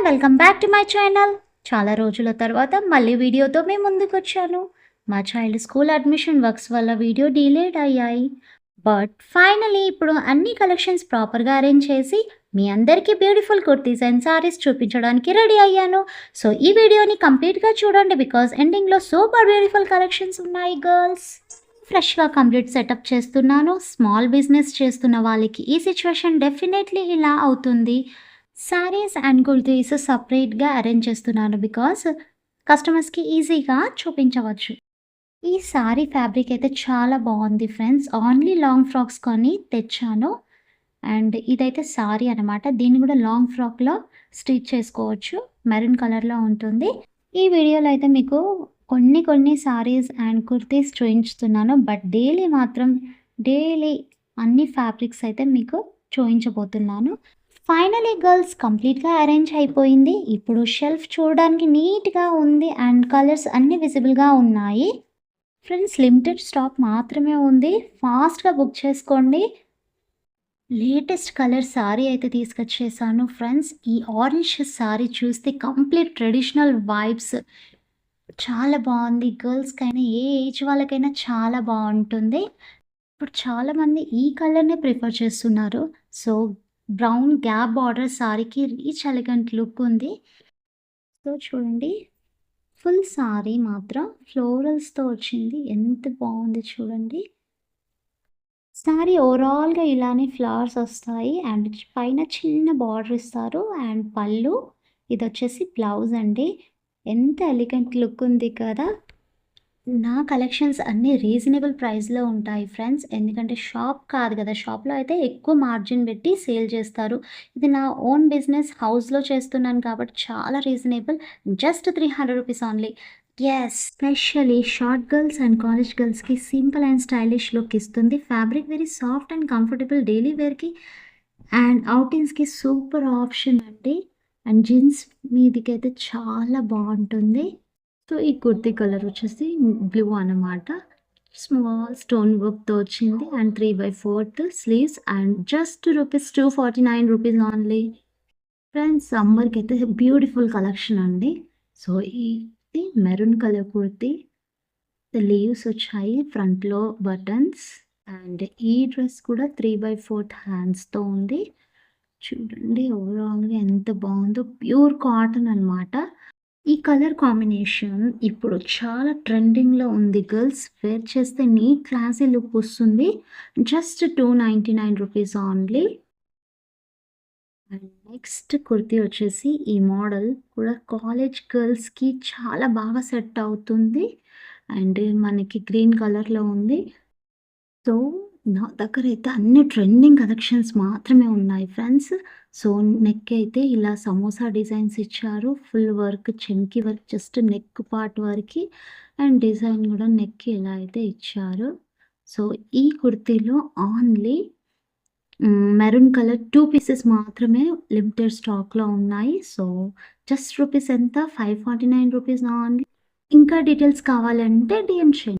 Welcome back to my channel. చాలా రోజుల తర్వాత మళ్ళీ వీడియోతో మేము ముందుకొచ్చాను. మా చైల్డ్ స్కూల్ అడ్మిషన్ వర్క్స్ వల్ల వీడియో డిలేడ్ అయ్యాయి. బట్ ఫైనలీ ఇప్పుడు అన్ని కలెక్షన్స్ ప్రాపర్గా అరేంజ్ చేసి మీ అందరికీ బ్యూటిఫుల్ కుర్తీస్ అండ్ సారీస్ చూపించడానికి రెడీ అయ్యాను. సో ఈ వీడియోని కంప్లీట్గా చూడండి బికాజ్ ఎండింగ్లో సూపర్ బ్యూటిఫుల్ కలెక్షన్స్ ఉన్నాయి గర్ల్స్. ఫ్రెష్గా కంప్లీట్ సెటప్ చేస్తున్నాను. స్మాల్ బిజినెస్ చేస్తున్న వాళ్ళకి ఈ సిచ్యువేషన్ డెఫినెట్లీ ఇలా అవుతుంది. శారీస్ అండ్ కుర్తీస్ సపరేట్గా అరేంజ్ చేస్తున్నాను బికాస్ కస్టమర్స్కి ఈజీగా చూపించవచ్చు. ఈ సారీ ఫ్యాబ్రిక్ అయితే చాలా బాగుంది ఫ్రెండ్స్. ఓన్లీ లాంగ్ ఫ్రాక్స్ కొని తెచ్చాను. అండ్ ఇదైతే సారీ అనమాట. దీన్ని కూడా లాంగ్ ఫ్రాక్లో స్టిచ్ చేసుకోవచ్చు. మెరూన్ కలర్లో ఉంటుంది. ఈ వీడియోలో అయితే మీకు కొన్ని సారీస్ అండ్ కుర్తీస్ చూపించుతున్నాను. బట్ డైలీ అన్ని ఫ్యాబ్రిక్స్ అయితే మీకు చూపించబోతున్నాను. ఫైనలీ గర్ల్స్ కంప్లీట్గా అరేంజ్ అయిపోయింది. ఇప్పుడు షెల్ఫ్ చూడడానికి నీట్గా ఉంది అండ్ కలర్స్ అన్నీ విజిబుల్గా ఉన్నాయి. ఫ్రెండ్స్ లిమిటెడ్ స్టాక్ మాత్రమే ఉంది. ఫాస్ట్గా బుక్ చేసుకోండి. లేటెస్ట్ కలర్ సారీ అయితే తీసుకొచ్చేసాను ఫ్రెండ్స్. ఈ ఆరెంజ్ సారీ చూస్తే కంప్లీట్ ట్రెడిషనల్ వైబ్స్ చాలా బాగుంది. గర్ల్స్కైనా ఏ ఏజ్ వాళ్ళకైనా చాలా బాగుంటుంది. ఇప్పుడు చాలామంది ఈ కలర్నే ప్రిఫర్ చేస్తున్నారు. సో బ్రౌన్ గ్యాప్ బార్డర్ సారీకి రీచ్ ఎలిగెంట్ లుక్ ఉంది. సో చూడండి, ఫుల్ సారీ మాత్రం ఫ్లోరల్స్తో వచ్చింది. ఎంత బాగుంది చూడండి. సారీ ఓవరాల్గా ఇలానే ఫ్లవర్స్ వస్తాయి అండ్ పైన చిన్న బార్డర్ ఇస్తారు అండ్ పళ్ళు. ఇది వచ్చేసి బ్లౌజ్ అండి. ఎంత ఎలిగెంట్ లుక్ ఉంది కదా. నా కలెక్షన్స్ అన్నీ రీజనబుల్ ప్రైస్లో ఉంటాయి ఫ్రెండ్స్. ఎందుకంటే షాప్ కాదు కదా. షాప్లో అయితే ఎక్కువ మార్జిన్ పెట్టి సేల్ చేస్తారు. ఇది నా ఓన్ బిజినెస్ హౌస్లో చేస్తున్నాను కాబట్టి చాలా reasonable. Just 300 rupees only. Yes, specially short girls and college గర్ల్స్కి సింపుల్ అండ్ స్టైలిష్ లుక్ ఇస్తుంది. Fabric very soft and comfortable. Daily వేర్కి అండ్ అవుటింగ్స్కి సూపర్ ఆప్షన్ అండి. అండ్ జీన్స్ మీదకి అయితే చాలా బాగుంటుంది. సో ఈ కుర్తీ కలర్ వచ్చేసి బ్లూ అనమాట. స్మాల్ స్టోన్ వర్క్తో వచ్చింది and 3/4 sleeves and just rupees 249 rupees only. Friends సమ్మర్కి అయితే బ్యూటిఫుల్ కలెక్షన్ అండి. సో ఇది మెరూన్ కలర్ కుర్తీ. లీవ్స్ వచ్చాయి, ఫ్రంట్లో బటన్స్ అండ్ ఈ డ్రెస్ కూడా 3/4 హ్యాండ్స్తో ఉంది. చూడండి ఓవరాల్గా ఎంత బాగుందో. ప్యూర్ కాటన్ అనమాట. ఈ కలర్ కాంబినేషన్ ఇప్పుడు చాలా ట్రెండింగ్లో ఉంది గర్ల్స్. వేర్ చేస్తే నీట్ క్లాసీ లుక్ వస్తుంది. Just 299 rupees only. And next kurti వచ్చేసి ఈ మోడల్ కూడా కాలేజ్ గర్ల్స్కి చాలా బాగా సెట్ అవుతుంది. అండ్ మనకి గ్రీన్ కలర్లో ఉంది. సో నా దగ్గర అయితే అన్ని ట్రెండింగ్ కలెక్షన్స్ మాత్రమే ఉన్నాయి ఫ్రెండ్స్. సో నెక్ అయితే ఇలా సమోసా డిజైన్స్ ఇచ్చారు. ఫుల్ వర్క్, చెంకి వర్క్ జస్ట్ నెక్ పార్ట్ వరకు అండ్ డిజైన్ కూడా నెక్ ఇలా అయితే ఇచ్చారు. సో ఈ కుర్తీలో ఓన్లీ మెరూన్ కలర్ 2 పీసెస్ మాత్రమే లిమిటెడ్ స్టాక్లో ఉన్నాయి. సో జస్ట్ రూపీస్ ఎంత, 549 రూపీస్ ఓన్లీ. ఇంకా డీటెయిల్స్ కావాలంటే డిఎం చేయండి.